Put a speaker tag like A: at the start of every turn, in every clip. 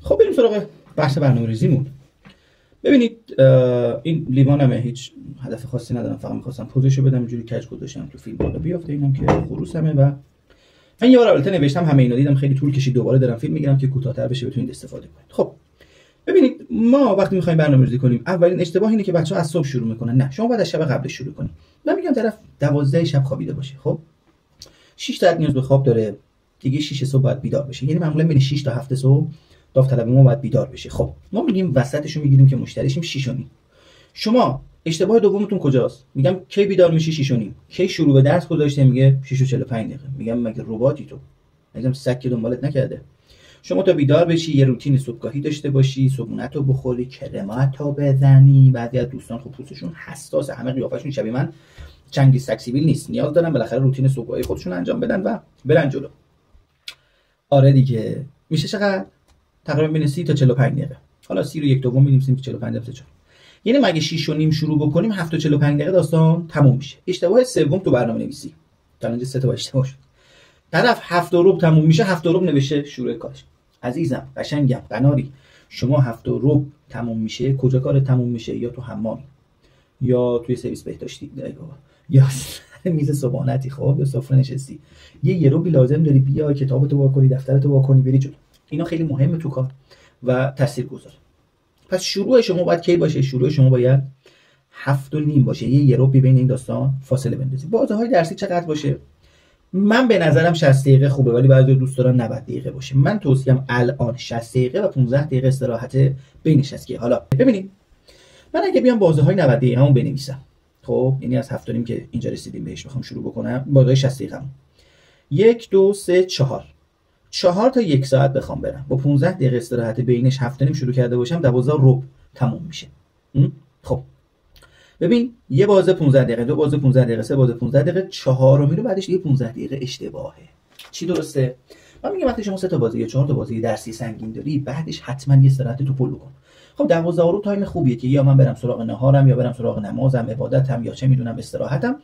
A: خب بریم سراغ بحث برنامه‌ریزیمون. ببینید این لیوانمه، هیچ هدف خاصی ندارم، فقط می‌خواستم پوزشو بدم، اینجوری کج گذاشتم تو فیلم بالا بیافته. اینم که خروسمه و من یه بار البته نوشتم همه اینا دیدم خیلی طول کشید، دوباره دارم فیلم میگیرم که کوتاه‌تر بشه بتونید استفاده کنید. خب ببینید ما وقتی می‌خوایم برنامه‌ریزی کنیم اولین اشتباه اینه که بچه‌ها از صبح شروع میکنن. نه، شما باید از شب قبلش شروع کنید. من میگم طرف 12 شب خوابیده باشه، خب 6 ساعت نیاز به خواب داره، دیگه 6 صبح باید بیدار بشه. یعنی معمولا بین 6 تا 7 صبح داوطلب ما باید بیدار بشه. خب ما میگیم وسطشو میگیریم که مشتریشیم 6 و نیم. شما اشتباه دومتون کجاست؟ میگم کی بیدار میشی 6 و نیم، کی شروع به درس گذاشته میگه 6 و 45 دقیقه. میگم مگه رباتی تو؟ میگم سگ که دنبالت نکرده. شما تا بیدار بشی یه روتین صبحگاهی داشته باشی، صبحونتو بخوری، کرماتو بزنی. بعضی از دوستان خب پوستشون حساسه، همه قیافشون شبیه من چنگیز سکسیبیل نیست، نیاز دارن بالاخره روتین صبحگاهی خودشون انجام بدن و برن جلو. آره دیگه میشه چقدر؟ تقریبا بین 30 تا 45 دقیقه. حالا 30 رو 1/2 می‌نویسیم 45 دقیقه. یعنی مگه 6 و نیم شروع بکنیم 7 تا 45 دقیقه داستان تموم میشه. اشتباه سوم تو برنامه‌نویسی. تا اینجا 3 تا اشتباه شد. طرف 7 و ربع تموم میشه، 7 و ربع نوشته شروع کارش. عزیزم، قشنگم، قناری، شما 7 و ربع تموم میشه، کجا کار تموم میشه؟ یا تو حمام، یا توی سرویس بهداشتی، یا میز صبحانتی، خب، یا سفره نشستی. یه ربعی لازم داری بیا کتابتو وا کنی، دفترتو وا کنی، بری جلو. اینا خیلی مهمه تو کار و تاثیرگذار. پس شروع شما باید کی باشه؟ شروع شما باید 7 و نیم باشه. یه ربعی بین این داستان فاصله بندازید. بازه‌های درسی چقدر باشه؟ من به نظرم 60 دقیقه خوبه، ولی بعضی دوست دارن 90 دقیقه باشه. من توصیه‌ام الان 60 دقیقه و 15 دقیقه استراحت بینش است. که حالا ببینید من اگه بیام بازه‌های 90 دقیقه‌مو بنویسم، خب یعنی از 7 و نیم که اینجا رسیدیم بهش بخوام شروع بکنم، بازه‌های 60 دقیقه‌مو 1 2 3 4 تا 1 ساعت بخوام برم، با 15 دقیقه استراحت بینش 7 و نیم شروع کرده باشم، 12 ربع تموم میشه. خب ببین، یه بازه 15 دقیقه، دو بازه 15 دقیقه، سه بازه 15 دقیقه، چهارمی رو بعدش دیگه 15 دقیقه اشتباهه. چی درسته؟ من میگم وقتی شما 3 تا بازی یا 4 تا بازی درسی سنگین داری، بعدش حتما یه استراحت تو پل بکن. خب 12 رو تایم خوبیه که یا من برم سراغ نهارم، یا برم سراغ نمازم، عبادتم، یا چه میدونم استراحتم،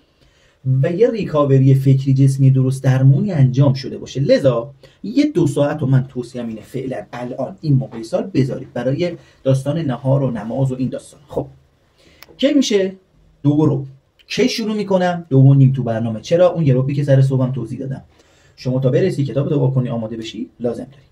A: و یه ریکاوری فکری جسمی درست درمونی انجام شده باشه. لذا یه 2 ساعت رو من توصیه‌ام اینه فعلا الان این موقع سال بذارید برای داستان نهار و نماز و این داستان. خب کی میشه؟ 2 ربع. کی شروع میکنم؟ 2 و نیم تو برنامه. چرا؟ اون یه ربعی که سر صبحم توضیح دادم. شما تا برسی کتابتو وا کنی آماده بشی لازم داری.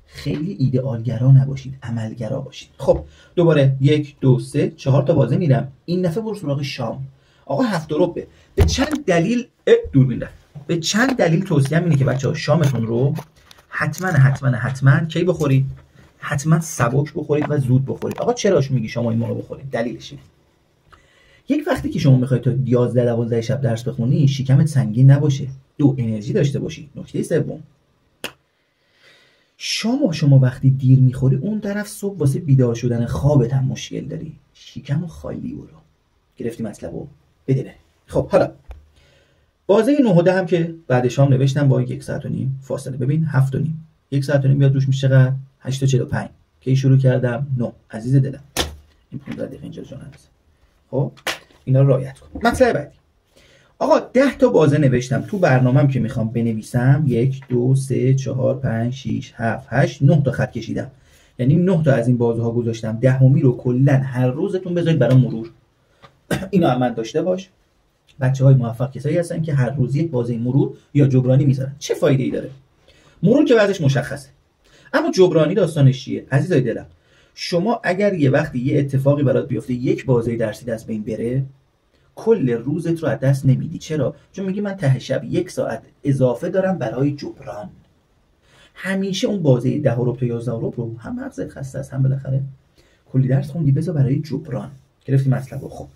A: خیلی ایدئالگرا نباشید، عملگرا باشید. خب دوباره 1 2 3 4 تا بازه میرم. این دفعه برو سراغ شام. آقا 7 و ربع. به چند دلیل دور میرم. به چند دلیل توصیه‌ام اینه که بچه‌ها شامتون رو حتما کی بخورید؟ حتما سبک بخورید و زود بخورید. آقا چراش میگی شما این موقع بخورید؟ دلیلش اینه. یک وقتی که شما میخواید تا 11 12 شب درس بخونی، شکمت سنگین نباشه، 2 انرژی داشته باشی. نکته سوم، شما وقتی دیر میخوری، اون طرف صبح واسه بیدار شدن خوابت هم مشکل داری. شکمو خالی برو. گرفتی مطلبو؟ بده. خب حالا بازه 9 و 10 هم که بعد شام نوشتم با 1 ساعت و نیم فاصله. ببین 7 و نیم، 1 ساعت و نیم بیاد روش میشه چقدر؟ 8 تا 45. کی شروع کردم؟ 9. عزیز دلم این 15 دقیقه اینجا جان هست. خب اینا رو رعایت کن. مطلب بعدی، آقا 10 تا بازه نوشتم تو برنامه‌ام که میخوام بنویسم. 1 2 3 4 5 6 7 8 9 تا خط کشیدم. یعنی 9 تا از این بازه ها گذاشتم. دهمی رو کلا هر روزتون بذارید برای مرور. اینو هم داشته باش. بچه‌های موفق کسایی هستن که هر روز یک بازه مرور یا جبرانی میذارن. چه فایده‌ای داره؟ مرور که بعدش مشخصه، اما جبرانی داستانش چیه؟ عزیزای دلم، شما اگر یه وقتی یه اتفاقی برات بیفته، یک بازه درسی از بین بره، کل روزت رو از دست نمیدی. چرا؟ چون میگی من ته شب 1 ساعت اضافه دارم برای جبران. همیشه اون بازه 10 ربع تا 11 ربع رو هم مغزت خسته است، هم بالاخره کلی درس خوندی، بذار برای جبران. گرفتی مطلبو؟ خب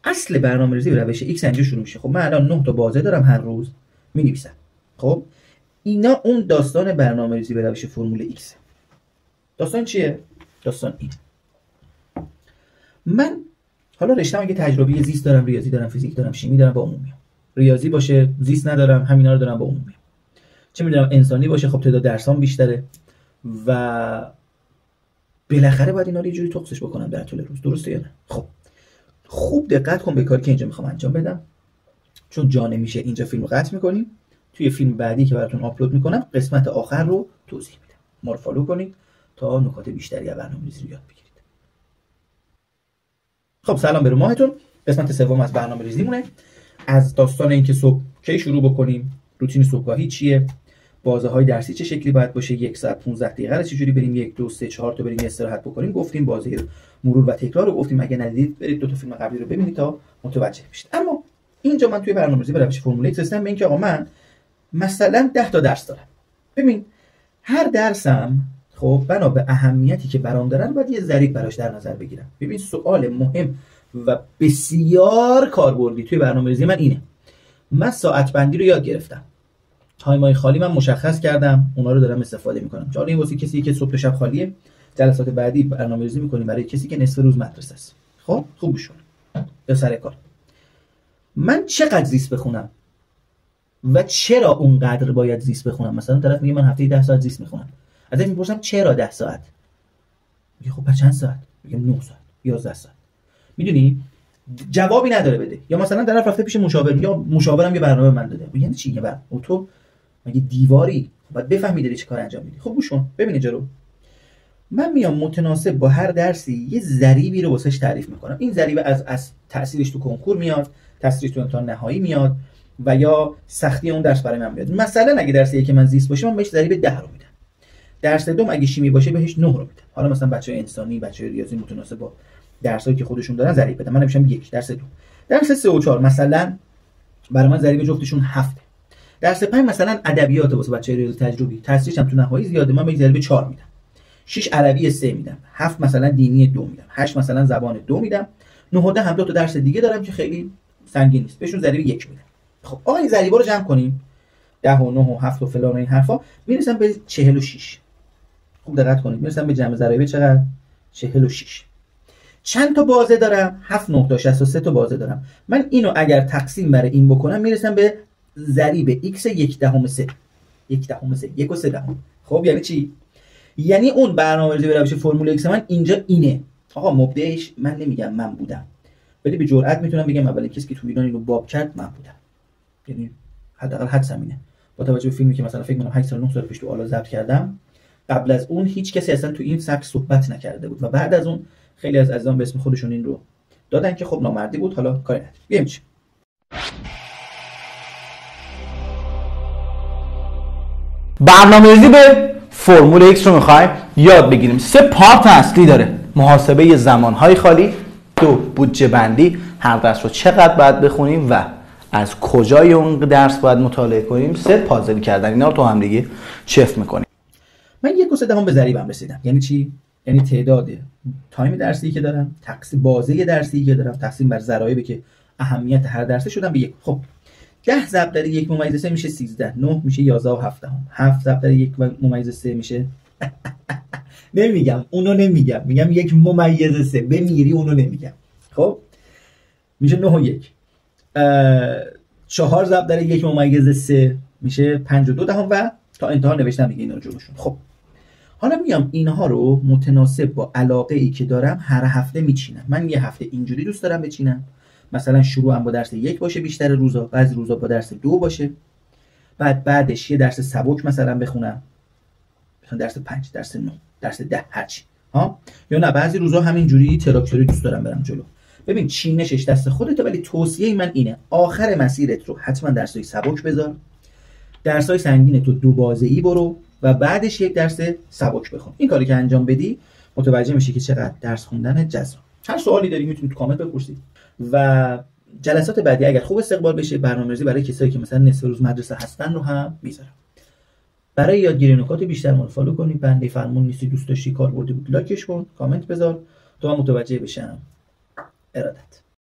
A: اصل برنامه‌ریزی به روش ایکس اینجا شروع میشه. خب من الان 9 تا بازه دارم هر روز می‌نویسم. خب اینا اون داستان برنامه‌ریزی به روش فرمول ایکس. داستان چیه؟ داستان این. من حالا رشته‌ام اگه تجربی زیست دارم، ریاضی دارم، فیزیک دارم، شیمی دارم، با عمومی. ریاضی باشه زیست ندارم، همینا رو دارم با عمومی. چه می‌دونم انسانی باشه، خب تعداد درسام بیشتره و بالاخره باید اینا رو یه جوری تخصش بکنم در طول روز. درسته یا نه؟ خب خوب دقت کن به کاری که اینجا میخوام انجام بدم، چون جا نمیشه اینجا فیلم رو قطع میکنیم. توی فیلم بعدی که براتون آپلود میکنم قسمت آخر رو توضیح میدم. ما رو فالو کنید تا نکات بیشتری از برنامه‌ریزی رو یاد بگیرید. خب سلام به رو ماهتون. قسمت سوم از برنامه‌ریزیمونه. از داستان اینکه صبح کی شروع بکنیم، روتین صبحگاهی چیه، بازه‌های درسی چه شکلی باید باشه، 1 ساعت 15 دقیقه رو چجوری بریم 1 2 3 4 تا بریم استراحت بکنیم، گفتیم بازی مرور و تکرار رو گفتیم. اگه ندیدید برید 2 تا فیلم قبلی رو ببینید تا متوجه بشید. اما اینجا من توی برنامه‌ریزی برای فرمول ایکس رسیدم به اینکه آقا من مثلا 10 تا درس دارم. ببین هر درسم خب بنا به اهمیتی که برام داره باید یه ضریب براش در نظر بگیرم. ببین سوال مهم و بسیار کاربردی توی برنامه‌ریزی من اینه. من ساعت بندی رو یاد گرفتم. تایمای خالی من مشخص کردم، اونا رو دارم استفاده میکنم. چون این واسه کسی که صبح و شب خالیه، جلسات بعدی برنامه‌ریزی میکنیم برای کسی که نصف روز مدرسه است. خب خوب شد. یا سر کار. من چقدر زیست بخونم و چرا اونقدر باید زیست بخونم؟ مثلا طرف میگه من هفته‌ای 10 ساعت زیست میخونم. ازش میپرسم چرا 10 ساعت؟ میگه خب چند ساعت؟ میگم 9 ساعت، 11 ساعت. میدونی جوابی نداره بده. یا مثلا طرف رفته پیش مشاور، یا مشاورم یه برنامه من داده. یعنی چی؟ یه برنامه تو مگه دیواری؟ باید بفهمی داری چه کار انجام میدی. خب گوش کن ببین اینجا رو. من میام متناسب با هر درسی یه ضریبی رو واسش تعریف میکنم. این ضریب از تاثیرش تو کنکور میاد، تاثیرش تو امتحان نهایی میاد و یا سختی اون درس برای من میاد. مثلا اگه درس یک من زیست باشه من بهش ضریب 10 رو میدم. درس دوم اگه شیمی باشه بهش 9 رو میدم. حالا مثلا بچهای انسانی، بچهای ریاضی متناسب با درسایی که خودشون دارن ضریب بدم. من میشم 1 درس 2. درس 3 و 4 مثلا برای من ضریب جفتشون 7. درس 5 مثلا ادبیات واسه بچه‌های ریاضی تجربی، تاثیرش هم تو نهایی زیاده، من بهش ضریب 4 میدم. 6 عربی 3 میدم. 7 مثلا دینی 2 میدم. 8 مثلا زبان 2 میدم. 9 و 10 هم 2 تا درس دیگه دارم که خیلی سنگین نیست. بهشون ضریب 1 میدم. خب آقا این ضریبا رو جمع کنیم. 10 و 9 و 7 و فلان و این حرفا میرسن به 46. خوب دقت کنید. میرسن به جمع ضریب چقدر؟ 46. چند تا بازه دارم؟ 7 9 تا 63 تا بازه دارم. من اینو اگر تقسیم بر این بکنم میرسم به ضریب x 1/3. 1/3 1 و 3 دهم. خب یعنی چی؟ یعنی اون برنامه‌ریزی به روش فرمول ایکس من اینجا اینه. آقا مبدعش من نمیگم من بودم، ولی به جرئت میتونم بگم اولین کسی که تو ایران اینو باب کرد من بودم. یعنی حداقل حدسم اینه. با توجه به فیلمی که مثلا فکر کنم 8 سال 9 سال پیش تو آلا ضبط کردم، قبل از اون هیچ کسی اصلا تو این سبک صحبت نکرده بود و بعد از اون خیلی از عزیزان به اسم خودشون این رو دادن که خب نامردی بود. حالا کاری نداره. بیایم چی
B: برنامه‌ریزی به فرمول ایکس رو میخوایم یاد بگیریم. 3 پارت اصلی داره: محاسبه زمانهای خالی، 2 بودجه بندی، هر درس رو چقدر باید بخونیم و از کجای اون درس باید مطالعه کنیم، 3 پازل کردن. اینا رو تو هم دیگه چفت میکنیم.
A: من 1 و 3 دهم به ضریبم رسیدم. یعنی چی؟ یعنی تعداد تایم درسی که دارم، تقسیم بازه درسی که دارم، تقسیم بر ضرایبی که اهمیت هر درس شدم به 1. خب 10 ضرب در 1 ممیز 3 میشه 13. 9 میشه 11 و 7 دهم. 7 ضرب در 1 ممیز 3 میشه نمیگم اونو نمیگم، میگم 1 ممیز 3 بمیری اونو نمیگم. خب میشه 9 و 1. 4 ضرب در 1 ممیز 3 میشه 52 دهم و تا انتها نوشتم دیگه اینا رو جلوشون. خب حالا میام اینها رو متناسب با علاقه ای که دارم هر هفته میچینم. من یه هفته اینجوری دوست دارم بچینم، مثلا شروعم با درس 1 باشه بیشتر روزا، بعضی روزا با درس 2 باشه، بعدش یه درس سبک مثلا بخونم، مثلا درس 5 درس 9 درس 10 هرچی ها، یا نه بعضی روزا همینجوری تراکتوری دوست دارم برم جلو. ببین چینشش دست خودته، ولی توصیه من اینه آخر مسیرت رو حتما درسای سبک بذار، درسای سنگین تو 2 بازه‌ای برو و بعدش یک درس سبک بخون. این کاری که انجام بدی متوجه میشی که چقدر درس خوندن جذاب. هر سوالی داری میتونید تو کامنت بپرسید و جلسات بعدی اگر خوب استقبال بشه برنامه‌ریزی برای کسایی که مثلا نصف روز مدرسه هستن رو هم میذارم. برای یادگیری نکات بیشتر ما رو فالو کنید. بنده فرمون نیستی، دوست داشتی، کاربردی بود، لایکش کن، کامنت بذار تا من متوجه بشم. ارادت.